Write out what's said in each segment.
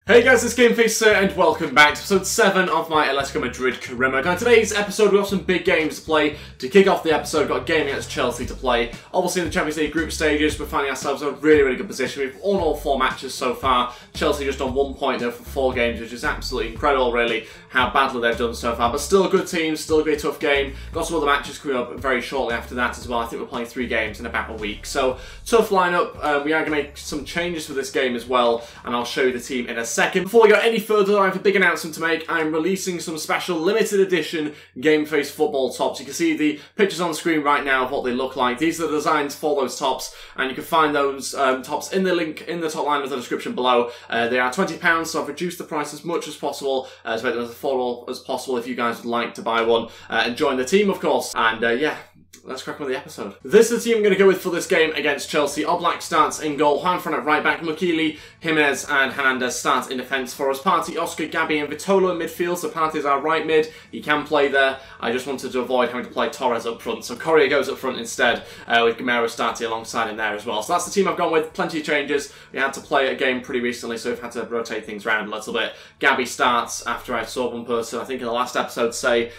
Hey guys, it's Ep7 and welcome back to episode 7 of my Atletico Madrid career. Now in today's episode we have some big games to play. To kick off the episode, we've got a game against Chelsea to play. Obviously in the Champions League group stages, we're finding ourselves in a really good position. We've won all 4 matches so far. Chelsea just on 1 point now for 4 games, which is absolutely incredible really, how badly they've done so far. But still a good team, still a very tough game. Got some other matches coming up very shortly after that as well. I think we're playing 3 games in about a week. So, tough lineup. We are going to make some changes for this game as well, and I'll show you the team in a second. Before we go any further, I have a big announcement to make. I'm releasing some special limited edition Game Face football tops. You can see the pictures on the screen right now of what they look like. These are the designs for those tops, and you can find those tops in the link in the top line of the description below. They are £20, so I've reduced the price as much as possible to make them as affordable as possible if you guys would like to buy one and join the team, of course. And yeah, let's crack on with the episode. This is the team I'm going to go with for this game against Chelsea. Oblak starts in goal, Juan Fran at right back, Mukili, Jimenez and Hernandez start in defence for us. Partey, Oscar, Gabby and Vitolo in midfield, so Partey's our right mid. He can play there. I just wanted to avoid having to play Torres up front, so Correa goes up front instead, with Gamero starting alongside him there as well. So that's the team I've gone with. Plenty of changes. We had to play a game pretty recently, so we've had to rotate things around a little bit. Gabby starts after I saw one person, I think in the last episode, say,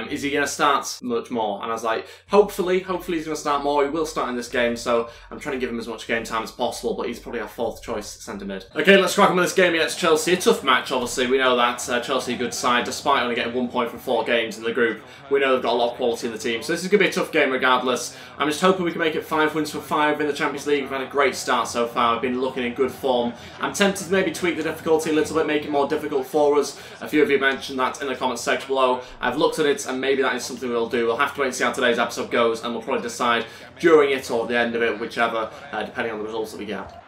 is he going to start much more? And I was like, hopefully he's going to start more. He will start in this game, so I'm trying to give him as much game time as possible, but he's probably our 4th choice centre mid. Okay, let's crack on with this game against Chelsea. A tough match, obviously. We know that Chelsea a good side, despite only getting 1 point from 4 games in the group. We know they've got a lot of quality in the team, so this is going to be a tough game regardless. I'm just hoping we can make it 5 wins from 5 in the Champions League. We've had a great start so far. We've been looking in good form. I'm tempted to maybe tweak the difficulty a little bit, make it more difficult for us. A few of you mentioned that in the comments section below. I've looked at it, and maybe that is something we'll do. We'll have to wait and see how today's episode goes, and we'll probably decide during it or at the end of it, whichever, depending on the results that we get.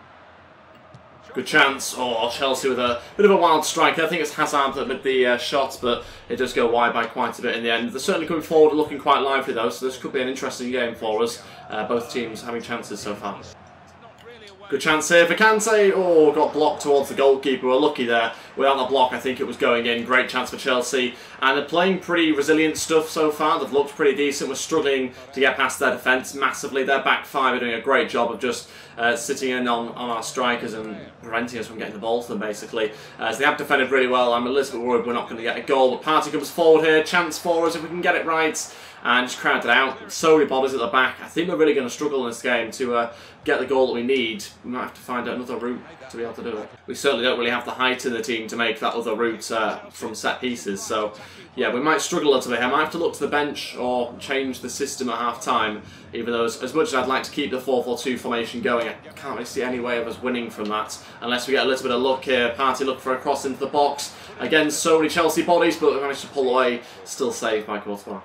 Good chance. Oh, Chelsea with a bit of a wild strike. I think it's Hazard that with the shot, but it does go wide by quite a bit in the end. They're certainly coming forward and looking quite lively though, so this could be an interesting game for us. Both teams having chances so far. Good chance here for Kante. Oh, got blocked towards the goalkeeper. We're lucky there. Without the block, I think it was going in. Great chance for Chelsea. And they're playing pretty resilient stuff so far. They've looked pretty decent. We're struggling to get past their defence massively. Their back 5 are doing a great job of just sitting in on our strikers and preventing us from getting the ball to them, basically. As they have defended really well, I'm a little bit worried we're not going to get a goal. But Partey comes forward here. Chance for us if we can get it right. And just crowd it out. So many bodies at the back. I think we're really going to struggle in this game to get the goal that we need. We might have to find another route to be able to do it. We certainly don't really have the height in the team to make that other route from set pieces. So, yeah, we might struggle a little bit. I might have to look to the bench or change the system at half-time. Even though, as much as I'd like to keep the 4-4-2 formation going, I can't really see any way of us winning from that. Unless we get a little bit of luck here. Partey look for a cross into the box. Again, so many Chelsea bodies, but we managed to pull away. Still saved by Courtois.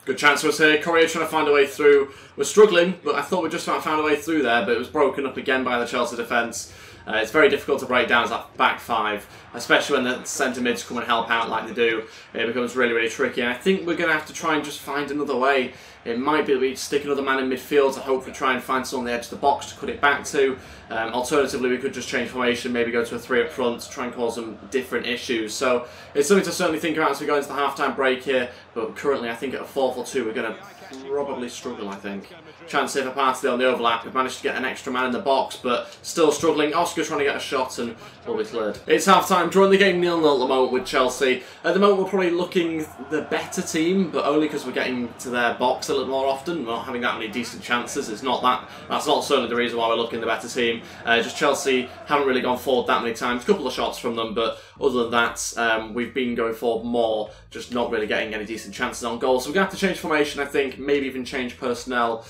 Good chance for us here. Correa trying to find a way through. We're struggling, but I thought we just about found a way through there, but it was broken up again by the Chelsea defence. It's very difficult to break down as that back 5, especially when the centre mids come and help out like they do. It becomes really tricky, and I think we're going to have to try and just find another way. It might be that we stick another man in midfield to hopefully try and find someone on the edge of the box to cut it back to. Alternatively, we could just change formation, maybe go to a 3 up front to try and cause some different issues. So it's something to certainly think about as we go into the half-time break here. But currently, I think at a 4-4-2, we're going to probably struggle, I think. Chance here for Partey on the overlap. We've managed to get an extra man in the box, but still struggling. Oscar trying to get a shot and will be cleared. It's half-time, drawing the game 0-0 at the moment with Chelsea. At the moment, we're probably looking the better team, but only because we're getting to their box a little more often. We're not having that many decent chances. It's not that. That's not certainly the reason why we're looking the better team. Just Chelsea haven't really gone forward that many times. A couple of shots from them, but other than that, we've been going forward more, just not really getting any decent chances on goal. So we're going to have to change formation, I think, maybe even change personnel.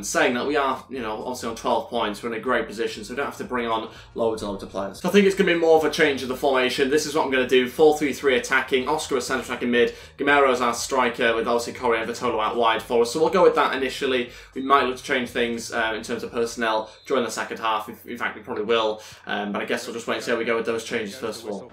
Saying that we are, obviously on 12 points, we're in a great position, so we don't have to bring on loads and loads of players. So I think it's going to be more of a change of the formation. This is what I'm going to do. 4-3-3 attacking, Oscar as centre attacking mid, Gamero as our striker, with obviously Correa and Vitolo out wide for us. So we'll go with that initially. We might look to change things in terms of personnel during the second half. In fact, we probably will. But I guess we'll just wait and see how we go with those changes first of all.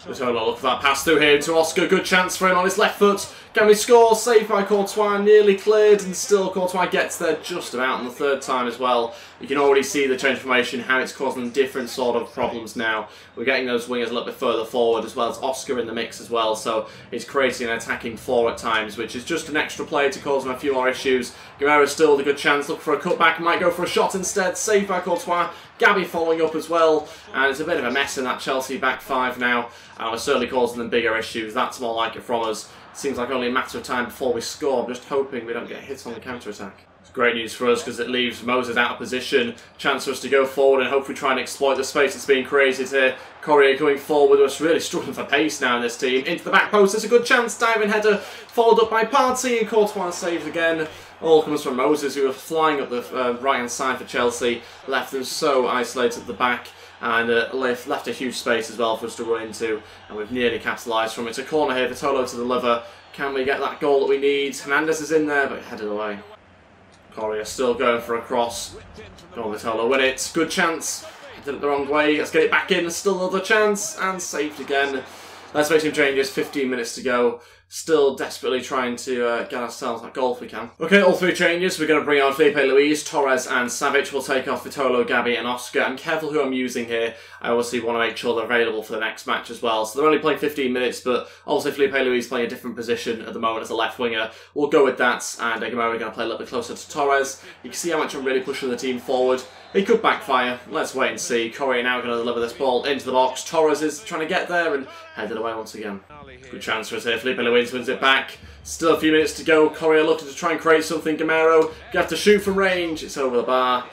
Let's have a look for that pass through here to Oscar. Good chance for him on his left foot. Can we score? Saved by Courtois, nearly cleared, and still Courtois gets there just about on the 3rd time as well. You can already see the change formation, how it's causing different sort of problems now. We're getting those wingers a little bit further forward, as well as Oscar in the mix as well, so it's creating an attacking 4 at times, which is just an extra player to cause them a few more issues. Gamero still with a good chance, look for a cutback, might go for a shot instead, saved by Courtois. Gabby following up as well, and it's a bit of a mess in that Chelsea back five now, and we're certainly causing them bigger issues. That's more like it from us. Seems like only a matter of time before we score. I'm just hoping we don't get hit on the counter-attack. It's great news for us because it leaves Moses out of position. Chance for us to go forward and hopefully try and exploit the space that's being created here. Correa going forward with us, really struggling for pace now in this team. Into the back post, there's a good chance. Diving header followed up by Partey, and Courtois saves again. All comes from Moses, who are flying up the right-hand side for Chelsea. Left them so isolated at the back. And left a huge space as well for us to run into, and we've nearly capitalised from it. It's a corner here for Tolo to deliver. Can we get that goal that we need? Hernandez is in there, but headed away. Correa still going for a cross. Go on, Tolo, win it. Good chance. Did it the wrong way. Let's get it back in. Still another chance, and saved again. Let's make some changes. 15 minutes to go. Still desperately trying to get ourselves that goal if we can. Okay, all three changes. We're going to bring on Felipe Luis, Torres and Savic. We'll take off Vitolo, Gabby and Oscar. I'm careful who I'm using here. I obviously want to make sure they're available for the next match as well. So they're only playing 15 minutes, but obviously Felipe Luis playing a different position at the moment as a left winger. We'll go with that, and we're going to play a little bit closer to Torres. You can see how much I'm really pushing the team forward. It could backfire. Let's wait and see. Correa now going to deliver this ball into the box. Torres is trying to get there and headed away once again. Good chance for us here. Felipe Luis wins it back. Still a few minutes to go. Correa looking to try and create something. Gamero, you have to shoot from range. It's over the bar.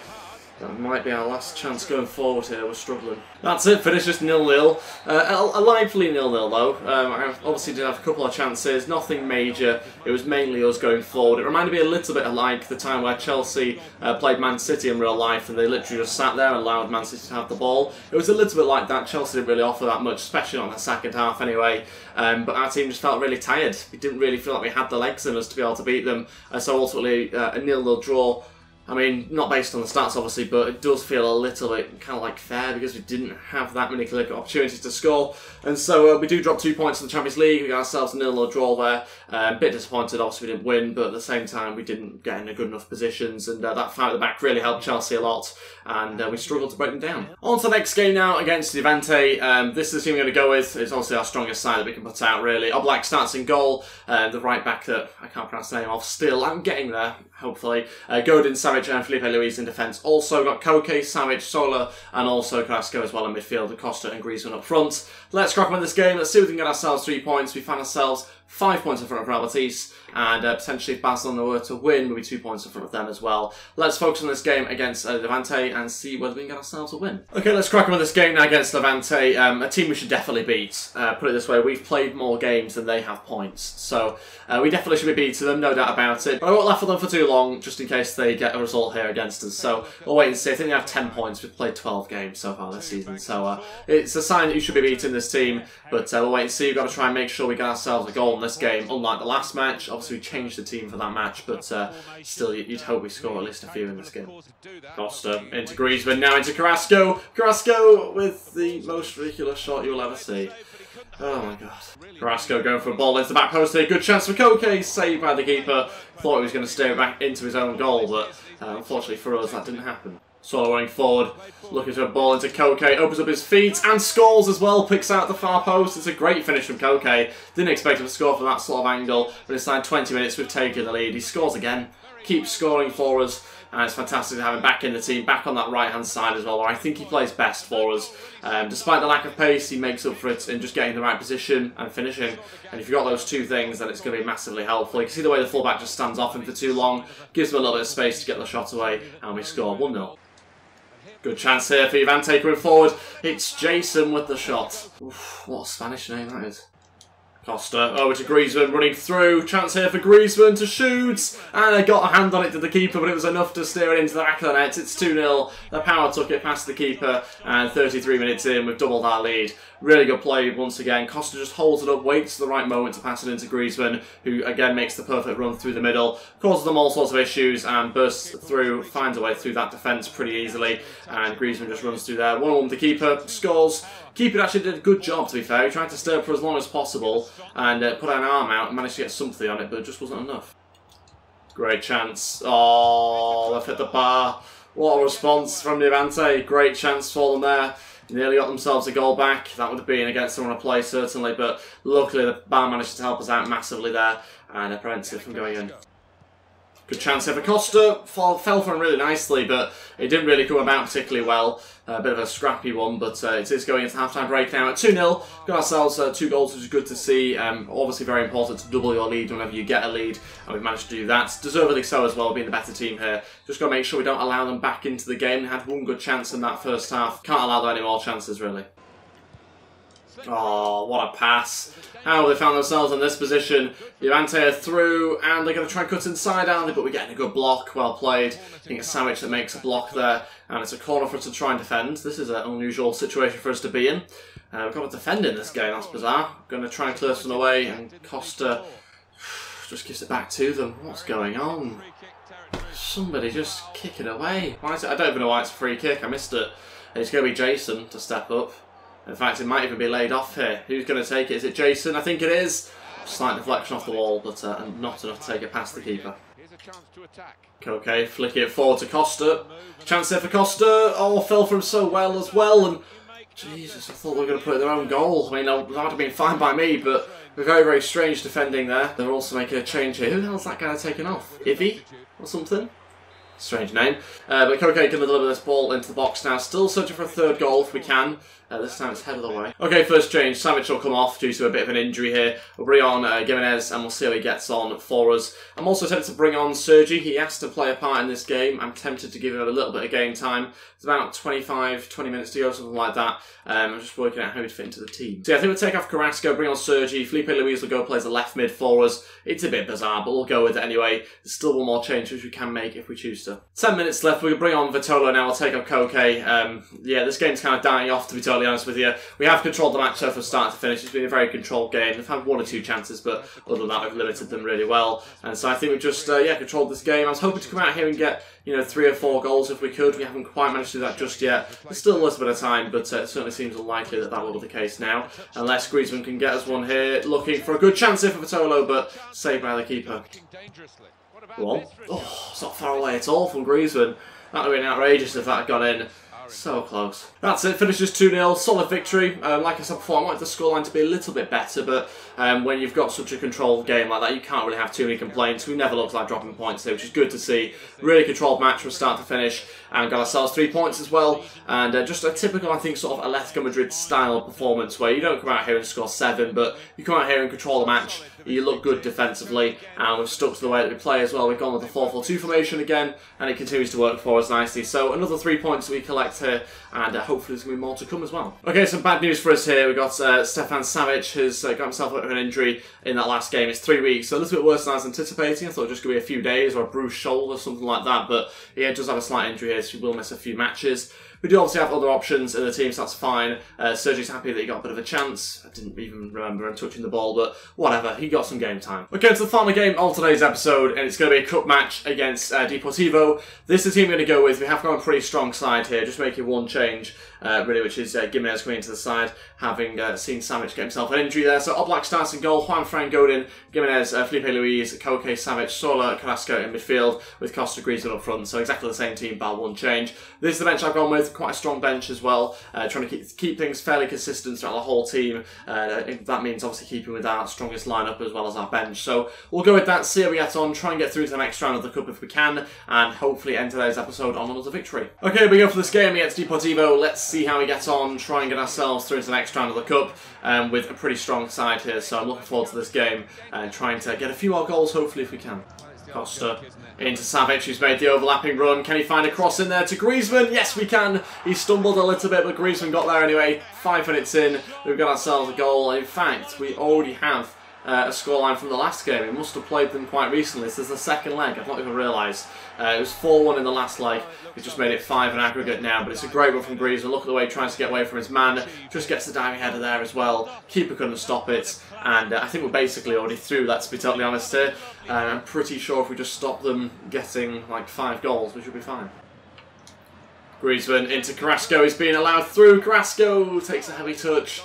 That might be our last chance going forward here. We're struggling. That's it. Finish just 0-0. A lively 0-0 though. I obviously did have a couple of chances. Nothing major. It was mainly us going forward. It reminded me a little bit of like the time where Chelsea played Man City in real life, and they literally just sat there and allowed Man City to have the ball. It was a little bit like that. Chelsea didn't really offer that much, especially not in the second half anyway. But our team just felt really tired. We didn't really feel like we had the legs in us to be able to beat them. So ultimately a 0-0 draw. I mean, not based on the stats obviously, but it does feel a little bit kind of like fair because we didn't have that many clear opportunities to score. And so we do drop 2 points in the Champions League. We got ourselves a 0-0 draw there. A bit disappointed, obviously we didn't win, but at the same time we didn't get in good enough positions, and that fight at the back really helped Chelsea a lot, and we struggled to break them down. On to the next game now against Levante. This is the team we're going to go with. It's obviously our strongest side that we can put out really. Oblak starts in goal. The right back that I can't pronounce the name of still. I'm getting there, hopefully. Godin, Savic and Felipe Luis in defence. Also got Koke, Savic, Sola and also Carrasco as well in midfield. Costa and Griezmann up front. Let's crack on with this game. Let's see if we can get ourselves 3 points. We find ourselves 5 points in front of Real Betis, and potentially if Barcelona were to win, we'll be 2 points in front of them as well. Let's focus on this game against Levante and see whether we can get ourselves a win. Okay, let's crack on with this game now against Levante, a team we should definitely beat. Put it this way, we've played more games than they have points, so we definitely should be beating them, no doubt about it. But I won't laugh at them for too long, just in case they get a result here against us. So we'll wait and see. I think they have 10 points. We've played 12 games so far this season, so it's a sign that you should be beating this team. But we'll wait and see. We've got to try and make sure we get ourselves a goal in this game, unlike the last match. Obviously we changed the team for that match, but still you'd hope we score at least a few in this game. Costa into Griezmann, now into Carrasco. Carrasco with the most ridiculous shot you'll ever see. Oh my god. Carrasco going for a ball into the back post here. Good chance for Koke, saved by the keeper. Thought he was going to steer it back into his own goal, but unfortunately for us that didn't happen. Solo running forward, looking to a ball into Koke, opens up his feet and scores as well, picks out the far post. It's a great finish from Koke. Didn't expect him to score from that sort of angle, but inside 20 minutes we've taken the lead. He scores again, keeps scoring for us, and it's fantastic to have him back in the team, back on that right hand side as well, where I think he plays best for us. Despite the lack of pace, he makes up for it in just getting the right position and finishing. And if you've got those two things, then it's going to be massively helpful. You can see the way the fullback just stands off him for too long, gives him a little bit of space to get the shot away, and we score 1-0. Good chance here for Levante coming forward. It's Jason with the shot. Oof, what a Spanish name that is. Costa over to Griezmann, running through. Chance here for Griezmann to shoot. And I got a hand on it to the keeper, but it was enough to steer it into the back of the net. It's 2-0. The power took it past the keeper, and 33 minutes in, we've doubled our lead. Really good play once again. Costa just holds it up, waits for the right moment to pass it into Griezmann, who again makes the perfect run through the middle, causes them all sorts of issues, and bursts through, finds a way through that defence pretty easily, and Griezmann just runs through there. 1-1 with the keeper, scores. Keeper actually did a good job, to be fair. He tried to stay up for as long as possible and put an arm out and managed to get something on it, but it just wasn't enough. Great chance. Oh, they've hit the bar. What a response from Levante. Great chance for them there. Nearly got themselves a goal back. That would have been against someone to play, certainly, but luckily the bar managed to help us out massively there and prevent it from going in. Good chance here for Costa. Fell for him really nicely, but it didn't really come about particularly well. A bit of a scrappy one, but it is going into half-time break now at 2-0. Got ourselves 2 goals, which is good to see. Obviously very important to double your lead whenever you get a lead, and we've managed to do that. Deservedly so as well, being the better team here. Just got to make sure we don't allow them back into the game. They had one good chance in that first half. Can't allow them any more chances, really. Oh, what a pass. How they found themselves in this position. Levante are through, and they're going to try and cut inside, aren't they? But we're getting a good block. Well played. I think it's Sandwich that makes a block there, and it's a corner for us to try and defend. This is an unusual situation for us to be in. We've got to defend in this game, that's bizarre. Going to try and clear someone away, and Costa just gives it back to them. What's going on? Somebody just kick it away. Why is it? I don't even know why it's a free kick. I missed it. It's going to be Jason to step up. In fact, it might even be laid off here. Who's going to take it? Is it Jason? I think it is. Slight deflection off the wall, but not enough to take it past the keeper. Okay, flick it forward to Costa. Chance there for Costa. Oh, fell from so well as well. And Jesus, I thought they were going to put in their own goal. I mean, that would have been fine by me, but we're very, very strange defending there. They're also making a change here. Who the hell's that guy taking off? Ivy or something? Strange name. But Koke can deliver this ball into the box now. Still searching for a third goal if we can. This time it's head of the way. Okay, first change. Savic will come off due to a bit of an injury here. We'll bring on Gimenez and we'll see how he gets on for us. I'm also tempted to bring on Sergi. He has to play a part in this game. I'm tempted to give him a little bit of game time. It's about 20 minutes to go, something like that. I'm just working out how he'd fit into the team. So yeah, I think we'll take off Carrasco, bring on Sergi. Felipe Luis will go play as a left mid for us. It's a bit bizarre, but we'll go with it anyway. There's still one more change which we can make if we choose to. 10 minutes left. We'll bring on Vitolo now. We'll take off Koke. Yeah, this game's kind of dying off, to be totally honest with you. We have controlled the match so from start to finish. It's been a very controlled game. We've had 1 or 2 chances, but other than that, we've limited them really well. And so I think we've just controlled this game. I was hoping to come out here and get 3 or 4 goals if we could. We haven't quite managed to do that just yet. There's still a little bit of time, but it certainly seems unlikely that that will be the case now. Unless GRIEZMANN can get us one here. Looking for a good chance here for Vitolo, but saved by the keeper. One. Oh, it's not far away at all from GRIEZMANN. That would have been outrageous if that had gone in. So close. That's it, finishes 2-0, solid victory. Like I said before, I wanted the scoreline to be a little bit better, but when you've got such a controlled game like that, you can't really have too many complaints. We never looked like dropping points here, which is good to see. Really controlled match from start to finish, and got ourselves 3 points as well. And just a typical, I think, sort of Atletico Madrid style performance, where you don't come out here and score 7, but you come out here and control the match. You look good defensively, and we've stuck to the way that we play as well. We've gone with the 4-4-2 formation again, and it continues to work for us nicely. So another 3 points that we collect here, and hopefully there's going to be more to come as well. Okay, some bad news for us here. We've got Stefan Savic, who's got himself a bit of an injury in that last game. It's 3 weeks, so a little bit worse than I was anticipating. I thought it was just going to be a few days or a bruised shoulder or something like that, but he does have a slight injury here, so he will miss a few matches. We do obviously have other options in the team, so that's fine. Sergi's happy that he got a bit of a chance. I didn't even remember him touching the ball, but whatever, he got some game time. Okay, to the final game of today's episode, and it's going to be a cup match against Deportivo. This is the team we're going to go with. We have got a pretty strong side here, just making one change, really, which is Gimenez coming into the side, having seen Savic get himself an injury there. So Oblak starts in goal, Juan-Fran Godin, Gimenez, Felipe Luis, Koke, Savic, Sola, Carrasco in midfield, with Costa GRIEZMANN up front. So exactly the same team, bar one change. This is the bench I've gone with, quite a strong bench as well, trying to keep things fairly consistent throughout the whole team. That means obviously keeping with our strongest lineup as well as our bench. So we'll go with that, see how we get on, try and get through to the next round of the Cup if we can, and hopefully end today's episode on another victory. Okay, here we go for this game against Deportivo. Let's see how we get on, try and get ourselves through to the next round of the Cup with a pretty strong side here. So I'm looking forward to this game and trying to get a few more goals hopefully if we can. Costa into Savic, who's made the overlapping run. Can he find a cross in there to GRIEZMANN? Yes, we can. He stumbled a little bit, but GRIEZMANN got there anyway. 5 minutes in, we've got ourselves a goal. In fact, we already have a scoreline from the last game. We must have played them quite recently. This is the second leg. I've not even realised. It was 4-1 in the last leg. We just made it 5 in aggregate now, but it's a great run from GRIEZMANN. Look at the way he tries to get away from his man. Just gets the diving header there as well. Keeper couldn't stop it. And I think we're basically already through, let's be totally honest here. I'm pretty sure if we just stop them getting like 5 goals, we should be fine. GRIEZMANN into Carrasco. He's being allowed through. Carrasco takes a heavy touch.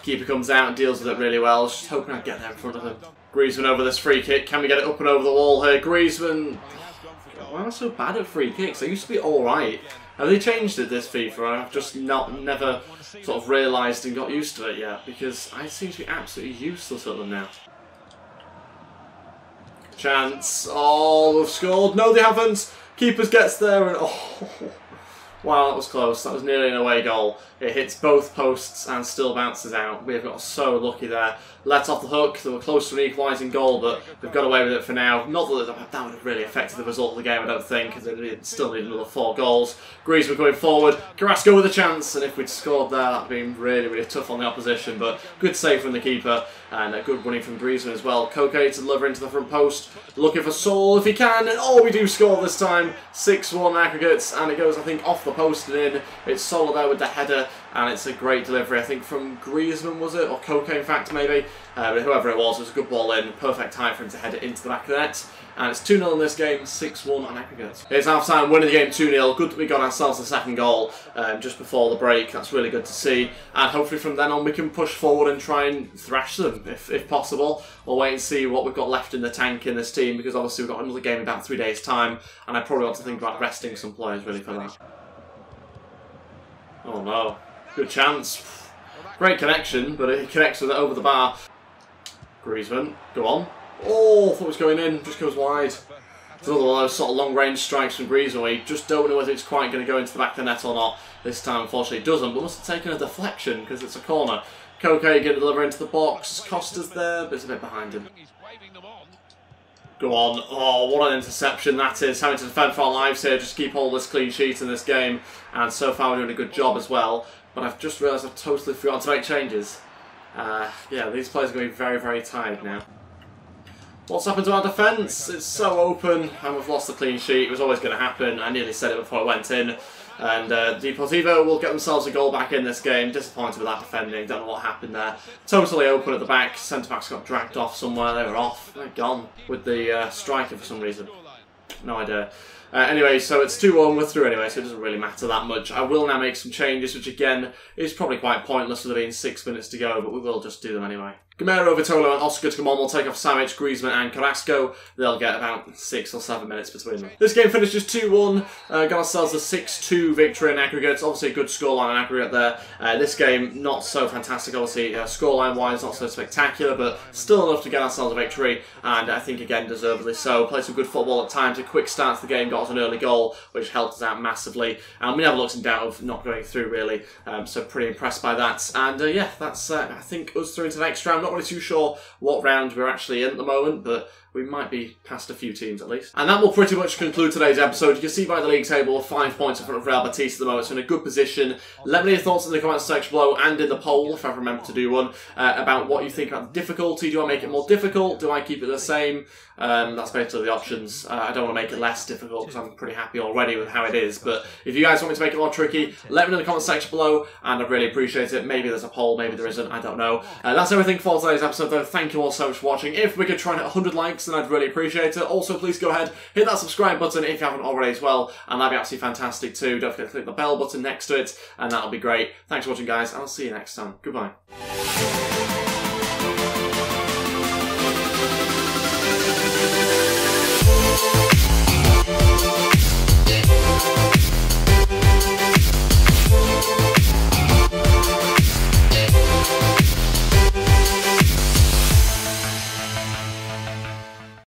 Keeper comes out and deals with it really well. Just hoping I'd get there in front of him. GRIEZMANN over this free kick. Can we get it up and over the wall here? GRIEZMANN. Why am I so bad at free kicks? I used to be alright. Have they changed it this FIFA? I've just never sort of realised and got used to it yet, because I seem to be absolutely useless at them now. Chance. Oh, they've scored. No, they haven't. Keepers gets there and oh. Wow, that was close. That was nearly an away goal. It hits both posts and still bounces out. We have got so lucky there. Let off the hook. They were close to an equalising goal, but they've got away with it for now. Not that that would have really affected the result of the game, I don't think, because they still need another 4 goals. GRIEZMANN going forward. Carrasco with a chance, and if we'd scored there, that would have been really, really tough on the opposition. But good save from the keeper, and a good running from GRIEZMANN as well. Koke to deliver into the front post. Looking for Saul if he can, and oh, we do score this time. 6-1 aggregates, and it goes, I think, off the post and in. It's Saul there with the header, and it's a great delivery, I think, from GRIEZMANN, was it? Or Koke, in fact, maybe. But whoever it was a good ball in. Perfect time for him to head it into the back of the net. And it's 2-0 in this game, 6-1 on aggregate. It's half-time, winning the game 2-0. Good that we got ourselves the second goal just before the break. That's really good to see. And hopefully from then on we can push forward and try and thrash them, if possible. We'll wait and see what we've got left in the tank in this team, because obviously we've got another game in about 3 days' time. And I probably want to think about resting some players, really, for that. Oh no. Good chance. Great connection, but it connects with it over the bar. GRIEZMANN, go on. Oh, thought it was going in, just goes wide. It's another one of those sort of long-range strikes from GRIEZMANN where you just don't know whether it's quite going to go into the back of the net or not. This time, unfortunately, it doesn't, but must have taken a deflection because it's a corner. Koke going to deliver into the box. Costa's there, but it's a bit behind him. Go on. Oh, what an interception that is. Having to defend for our lives here, just keep all this clean sheet in this game. And so far we're doing a good job as well. But I've just realised I've totally forgotten to make changes. Yeah, these players are going to be very, very tired now. What's happened to our defence? It's so open, and we've lost the clean sheet. It was always going to happen. I nearly said it before it went in. And Deportivo will get themselves a goal back in this game. Disappointed with that defending. Don't know what happened there. Totally open at the back. Centre-backs got dragged off somewhere. They were off. They're gone with the striker for some reason. No idea. Anyway, so it's 2-1, we're through anyway, so it doesn't really matter that much. I will now make some changes, which again is probably quite pointless with there being 6 minutes to go, but we will just do them anyway. Gamero, Vitolo and Oscar to come on will take off Savic, GRIEZMANN and Carrasco. They'll get about 6 or 7 minutes between them. This game finishes 2-1, got ourselves a 6-2 victory in aggregate. Obviously a good scoreline in aggregate there. This game not so fantastic, obviously scoreline wise not so spectacular, but still enough to get ourselves a victory, and I think again deservedly so. Played some good football at times, a quick start to the game, got us an early goal, which helped us out massively. And we never looked in doubt of not going through really, so pretty impressed by that. And yeah, that's I think us through into the next round. Not really too sure what round we're actually in at the moment, but we might be past a few teams at least. And that will pretty much conclude today's episode. You can see by the league table 5 points in front of Real Betis at the moment, so in a good position. Let me know your thoughts in the comments section below and in the poll, if I remember to do one, about what you think about the difficulty. Do I make it more difficult? Do I keep it the same? That's basically the options. I don't want to make it less difficult because I'm pretty happy already with how it is, but if you guys want me to make it more tricky, let me know in the comments section below, and I'd really appreciate it. Maybe there's a poll, maybe there isn't, I don't know. That's everything for today's episode though. Thank you all so much for watching. If we could try and hit 100 likes, then I'd really appreciate it. Also, please go ahead, hit that subscribe button if you haven't already as well, and that'd be absolutely fantastic too. Don't forget to click the bell button next to it, and that'll be great. Thanks for watching guys, and I'll see you next time. Goodbye.